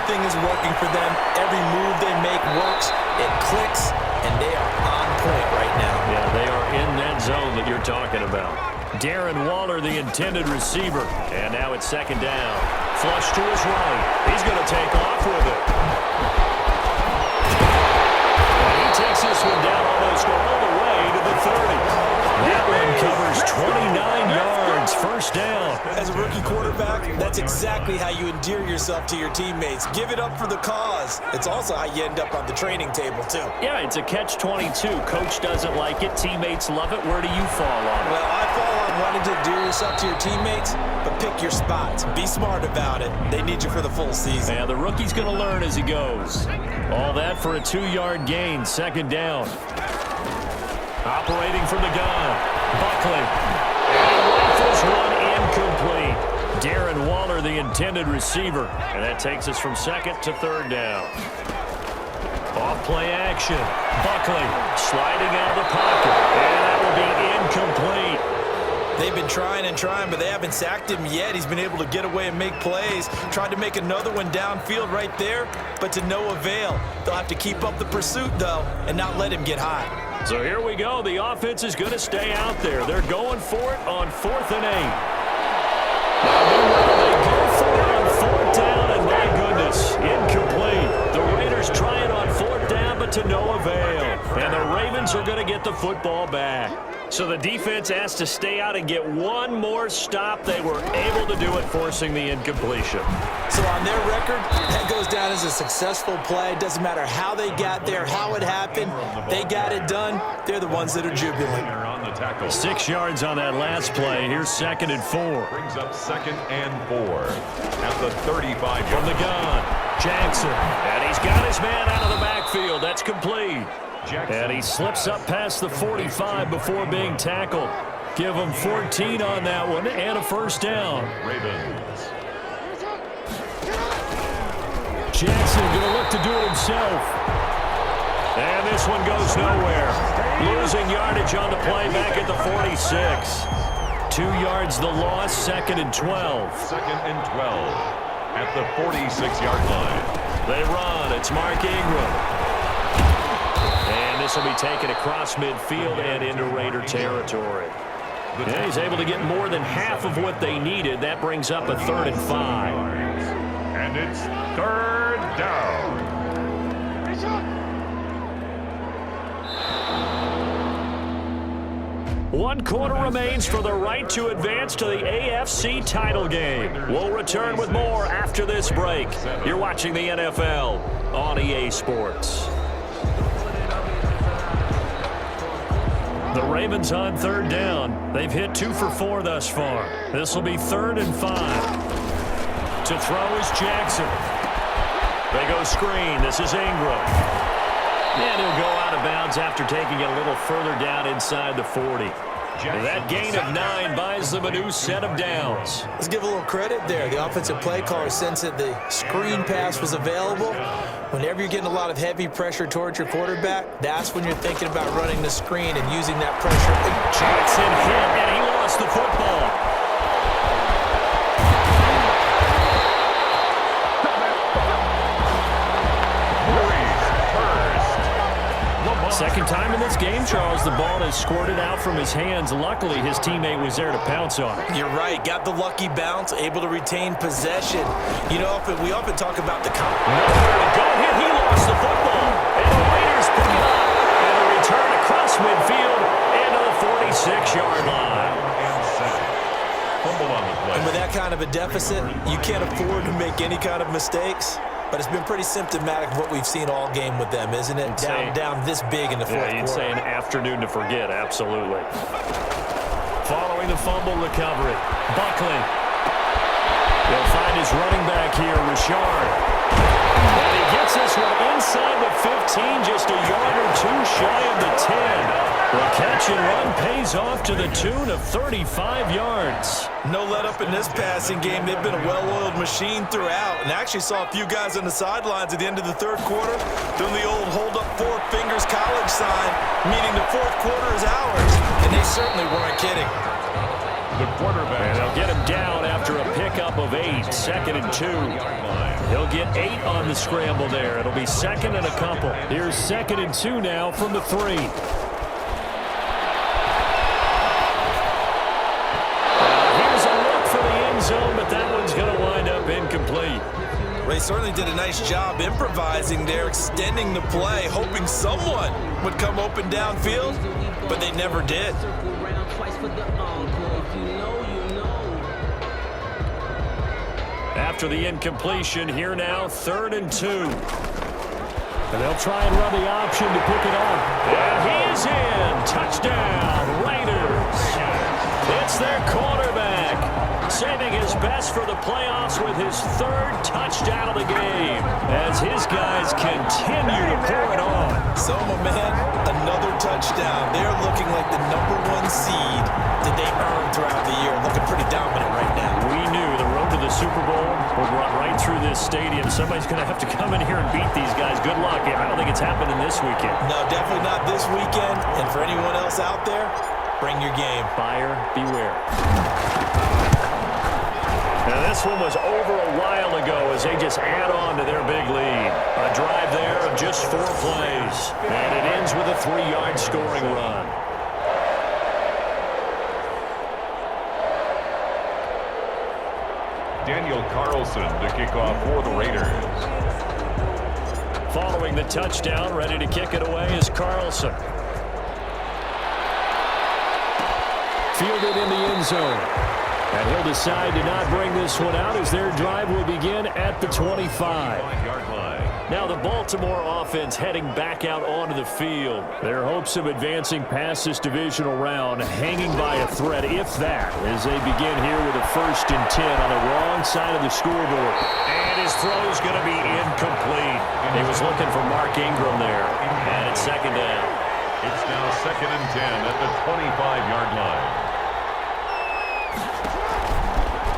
Everything is working for them. Every move they make works. It clicks, and they are on point right now. Yeah, they are in that zone that you're talking about. Darren Waller, the intended receiver. And now it's second down. Flush to his right. He's going to take off with it. And he takes this one down almost all the way to the 30. That one covers 29 yards, first down. As a rookie quarterback, that's exactly how you endear yourself to your teammates. Give it up for the cause. It's also how you end up on the training table, too. Yeah, it's a catch-22. Coach doesn't like it. Teammates love it. Where do you fall on it? Well, I fall on wanting to endear yourself to your teammates, but pick your spots. Be smart about it. They need you for the full season. Yeah, the rookie's going to learn as he goes. All that for a 2-yard gain, second down. Operating from the gun, Buckley. Rifles one incomplete. Darren Waller, the intended receiver. And that takes us from second to third down. Off play action. Buckley sliding out of the pocket. And that will be incomplete. They've been trying and trying, but they haven't sacked him yet. He's been able to get away and make plays. Tried to make another one downfield right there, but to no avail. They'll have to keep up the pursuit, though, and not let him get hot. So here we go. The offense is going to stay out there. They're going for it on 4th and 8. Now, they go for it on 4th down, and my goodness, incomplete. The Raiders try it on 4th down, but to no avail. And the Ravens are going to get the football back. So the defense has to stay out and get one more stop. They were able to do it, forcing the incompletion. So on their record, that goes down as a successful play. It doesn't matter how they got there, how it happened. They got it done. They're the ones that are jubilant. 6 yards on that last play. Here's 2nd and 4. Brings up 2nd and 4 at the 35. From the gun, Jackson. And he's got his man out of the backfield. That's complete. And he slips up past the 45 before being tackled. Give him 14 on that one and a first down. Ravens. Jackson going to look to do it himself. And this one goes nowhere. Losing yardage on the play back at the 46. 2 yards the loss, 2nd and 12. 2nd and 12 at the 46-yard line. They run. It's Mark Ingram. And this will be taken across midfield and into Raider territory. Yeah, he's able to get more than half of what they needed. That brings up a 3rd and 5. And it's 3rd down. 1 quarter remains for the right to advance to the AFC title game. We'll return with more after this break. You're watching the NFL on EA Sports. The Ravens on 3rd down. They've hit 2 for 4 thus far. This will be 3rd and 5. To throw is Jackson. They go screen. This is Ingram. And he'll go out of bounds after taking it a little further down inside the 40. That gain of 9 buys them a new set of downs. Let's give a little credit there. The offensive play caller sensed that the screen pass was available. Whenever you're getting a lot of heavy pressure towards your quarterback, that's when you're thinking about running the screen and using that pressure. Jackson hit, and he lost the football. Second time in this game, Charles, the ball has squirted out from his hands. Luckily, his teammate was there to pounce on it. You're right. Got the lucky bounce, able to retain possession. You know, we often talk about the... Nowhere to go here. He lost the football. And the Raiders pick it up. And a return across midfield into the 46-yard line. Fumble on the play. And with that kind of a deficit, you can't afford to make any kind of mistakes. But it's been pretty symptomatic of what we've seen all game with them, isn't it? Down this big in the fourth quarter. You'd say an afternoon to forget, absolutely. Following the fumble recovery, Buckley. He'll find his running back here, Richard. And he gets this one inside the 15, just a yard or 2 shy of the 10. The catch and run pays off to the tune of 35 yards. No let up in this passing game. They've been a well-oiled machine throughout. And I actually saw a few guys on the sidelines at the end of the third quarter doing the old hold up 4 fingers college sign, meaning the fourth quarter is ours. And they certainly weren't kidding. The quarterback. And they'll get him down after a pickup of 8, 2nd and 2. He'll get 8 on the scramble there. It'll be second and a couple. Here's 2nd and 2 now from the 3. Here's a look for the end zone, but that one's going to wind up incomplete. They certainly did a nice job improvising there, extending the play, hoping someone would come open downfield, but they never did. After the incompletion, here now, 3rd and 2. And they'll try and run the option to pick it up. And he is in. Touchdown, Raiders. It's their quarterback, saving his best for the playoffs with his 3rd touchdown of the game as his guys continue to pour it on. So, my man, another touchdown. They're looking like the #1 seed that they earned throughout the year. Looking pretty dominant right now. We knew the road to the Super Bowl would run right through this stadium. Somebody's going to have to come in here and beat these guys. Good luck. I don't think it's happening this weekend. No, definitely not this weekend. And for anyone else out there, bring your game. Buyer beware. Now this one was over a while ago as they just add on to their big lead. A drive there of just 4 plays. And it ends with a 3-yard scoring run. Daniel Carlson to kick off for the Raiders. Following the touchdown, ready to kick it away is Carlson. Fielded in the end zone. And he'll decide to not bring this one out as their drive will begin at the 25-yard line. Now the Baltimore offense heading back out onto the field. Their hopes of advancing past this divisional round hanging by a thread, if that, as they begin here with a 1st and 10 on the wrong side of the scoreboard. And his throw is going to be incomplete. He was looking for Mark Ingram there. And it's 2nd down. It's now 2nd and 10 at the 25-yard line.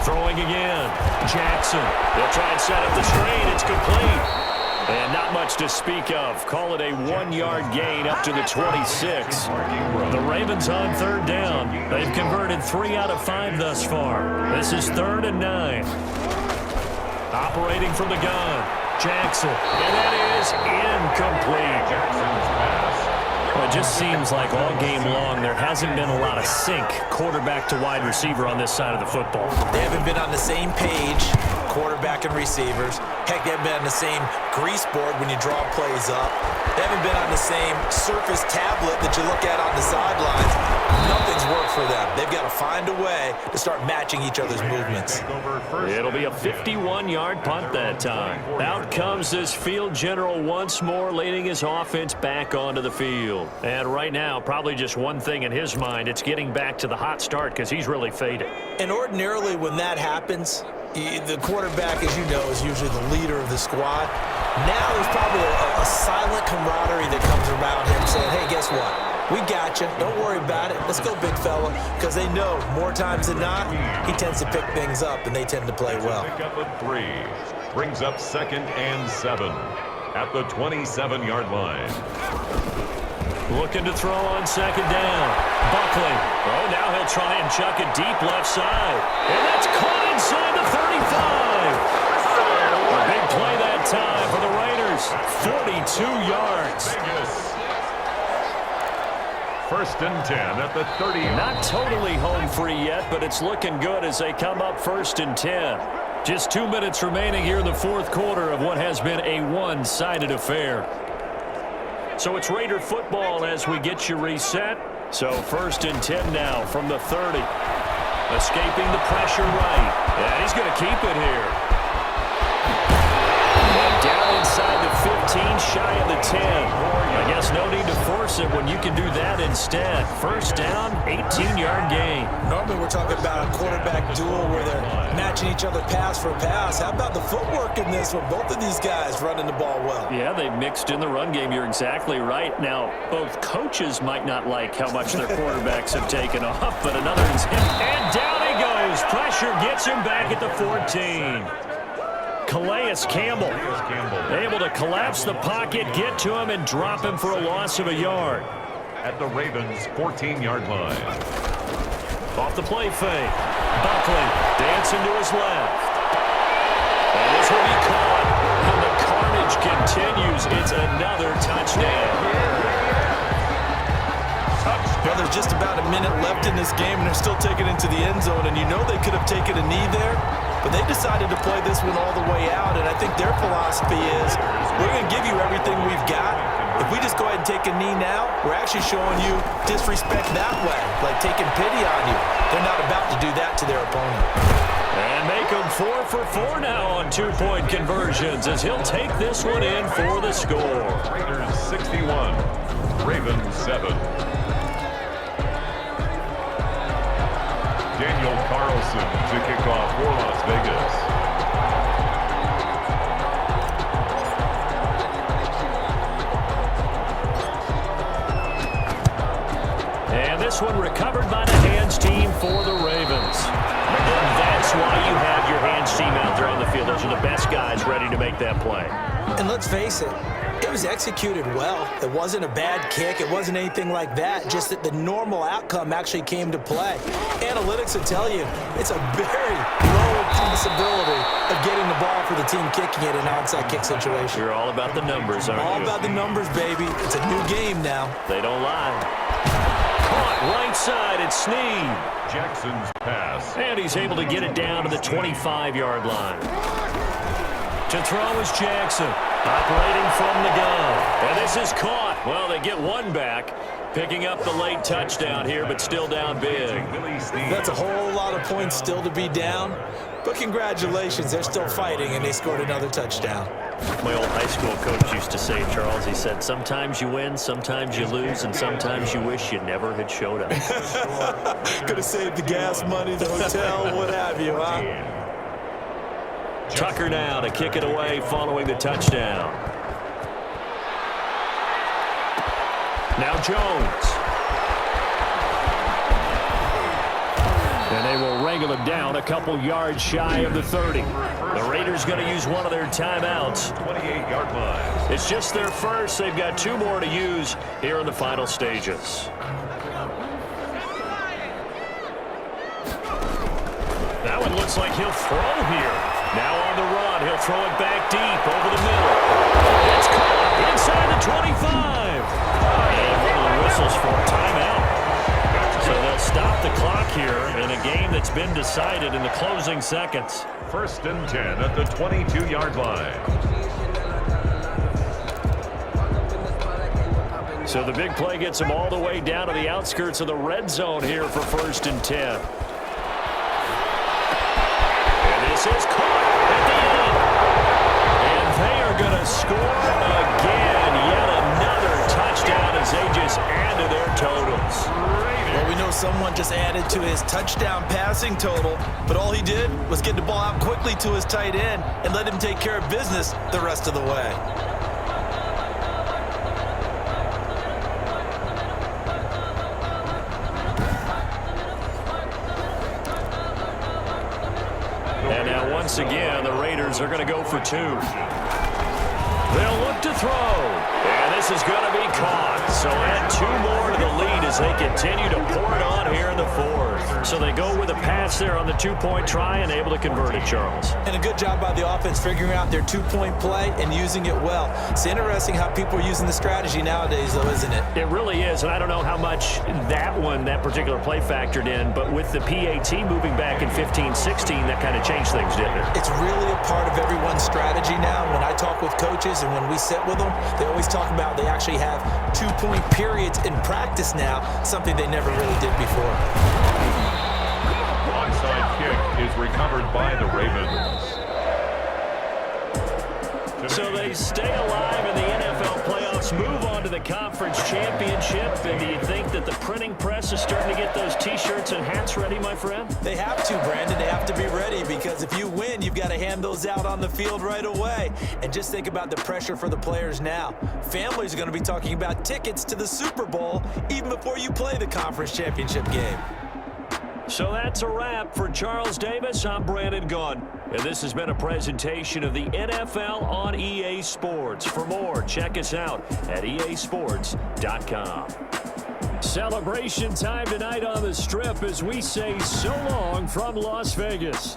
Throwing again. Jackson. They'll try and set up the screen. It's complete. And not much to speak of. Call it a 1-yard gain up to the 26. The Ravens on 3rd down. They've converted 3 out of 5 thus far. This is 3rd and 9. Operating from the gun. Jackson. And that is incomplete. Jackson's pass. Well, it just seems like all game long there hasn't been a lot of sync quarterback to wide receiver on this side of the football. They haven't been on the same page, quarterback and receivers. Heck, they haven't been on the same grease board when you draw plays up. They haven't been on the same surface tablet that you look at on the sidelines. Nothing's worked for them. They've got to find a way to start matching each other's movements. It'll be a 51-yard punt that time. Out comes this field general once more, leading his offense back onto the field. And right now, probably just one thing in his mind, it's getting back to the hot start because he's really faded. And ordinarily when that happens, the quarterback, as you know, is usually the leader of the squad. Now there's probably a silent camaraderie that comes around him saying, hey, guess what? We got you. Don't worry about it. Let's go, big fella. Because they know more times than not, he tends to pick things up, and they tend to play well. Pick up a 3. Brings up 2nd and 7 at the 27-yard line. Looking to throw on 2nd down. Buckley. Oh, now he'll try and chuck it deep left side. And that's caught inside the 35. A big play that time for the Raiders. 42 yards. Vegas. 1st and 10 at the 30. Not totally home free yet, but it's looking good as they come up 1st and 10. Just 2 minutes remaining here in the 4th quarter of what has been a one-sided affair. So it's Raider football as we get you reset. So 1st and 10 now from the 30. Escaping the pressure right. And he's going to keep it here. And down inside the 15, shy of the 10. I guess no need to force it when you can do that instead. 1st down, 18-yard gain. Normally we're talking about a quarterback duel where they're matching each other pass for pass. How about the footwork in this one? Both of these guys running the ball well. Yeah, they mixed in the run game. You're exactly right. Now, both coaches might not like how much their quarterbacks have taken off, but another is hit. And down he goes. Pressure gets him back at the 14. Calais Campbell able to collapse the pocket, get to him, and drop him for a loss of a yard. At the Ravens' 14-yard line. Off the play fake. Buckley dancing to his left. And this will be caught. And the carnage continues. It's another touchdown. Well, there's just about a minute left in this game, and they're still taking it into the end zone. And you know they could have taken a knee there, but they decided to play this one all the way out. And I think their philosophy is, we're going to give you everything we've got. If we just go ahead and take a knee now, we're actually showing you disrespect that way, like taking pity on you. They're not about to do that to their opponent. And make them 4 for 4 now on two-point conversions as he'll take this one in for the score. Raiders 61, Ravens 7. Daniel Carlson to kick off for Las Vegas. And this one recovered by the hands team for the Ravens. And that's why you have your hands team out there on the field. Those are the best guys ready to make that play. And let's face it, it was executed well. It wasn't a bad kick. It wasn't anything like that. Just that the normal outcome actually came to play. Analytics will tell you it's a very low possibility of getting the ball for the team kicking it in an onside kick situation. You're all about the numbers, aren't you? All about the numbers, baby. It's a new game now. They don't lie. Caught right side, it's Snead. Jackson's pass. And he's able to get it down to the 25-yard line. To throw is Jackson, operating from the gun. And this is caught. Well, they get one back, picking up the late touchdown here, but still down big. That's a whole lot of points still to be down. But congratulations, they're still fighting, and they scored another touchdown. My old high school coach used to say, Charles, he said, sometimes you win, sometimes you lose, and sometimes you wish you never had showed up. Could have saved the gas money, the hotel, what have you, huh? Tucker now to kick it away following the touchdown. Now Jones. And they will wrangle him down a couple yards shy of the 30. The Raiders going to use one of their timeouts. 28-yard line. It's just their first. They've got 2 more to use here in the final stages. That one looks like he'll throw here. Now on the run, he'll throw it back deep over the middle. It's caught inside the 25. And one of the whistles for a timeout. So they'll stop the clock here in a game that's been decided in the closing seconds. 1st and 10 at the 22-yard line. So the big play gets them all the way down to the outskirts of the red zone here for 1st and 10. And this is caught at the end. And they are going to score again. Yet another touchdown as they just add to their totals. Well, we know someone just added to his touchdown passing total, but all he did was get the ball out quickly to his tight end and let him take care of business the rest of the way. And now once again, the Raiders are going to go for 2. They'll look to throw. And this is going to be caught. So add 2 more to the lead as they continue to pour it on here in the 4th. So they go with a pass there on the 2-point try and able to convert it, Charles. And a good job by the offense figuring out their 2-point play and using it well. It's interesting how people are using the strategy nowadays, though, isn't it? It really is, and I don't know how much that particular play factored in, but with the PAT moving back in 15-16, that kind of changed things, didn't it? It's really a part of everyone's strategy now. When I talk with coaches and when we sit with them, they always talk about they actually have 2-point periods in practice now, something they never really did before. Onside kick is recovered by the Ravens. So they stay alive in the NFL playoffs, move on to the conference championship, and do you think that the printing press is starting to get those T-shirts and hats ready, my friend? They have to, Brandon. They have to be ready because if you win, you've got to hand those out on the field right away. And just think about the pressure for the players now. Families are going to be talking about tickets to the Super Bowl even before you play the conference championship game. So that's a wrap for Charles Davis. I'm Brandon Gunn, and this has been a presentation of the NFL on EA Sports. For more, check us out at easports.com. Celebration time tonight on the Strip as we say so long from Las Vegas.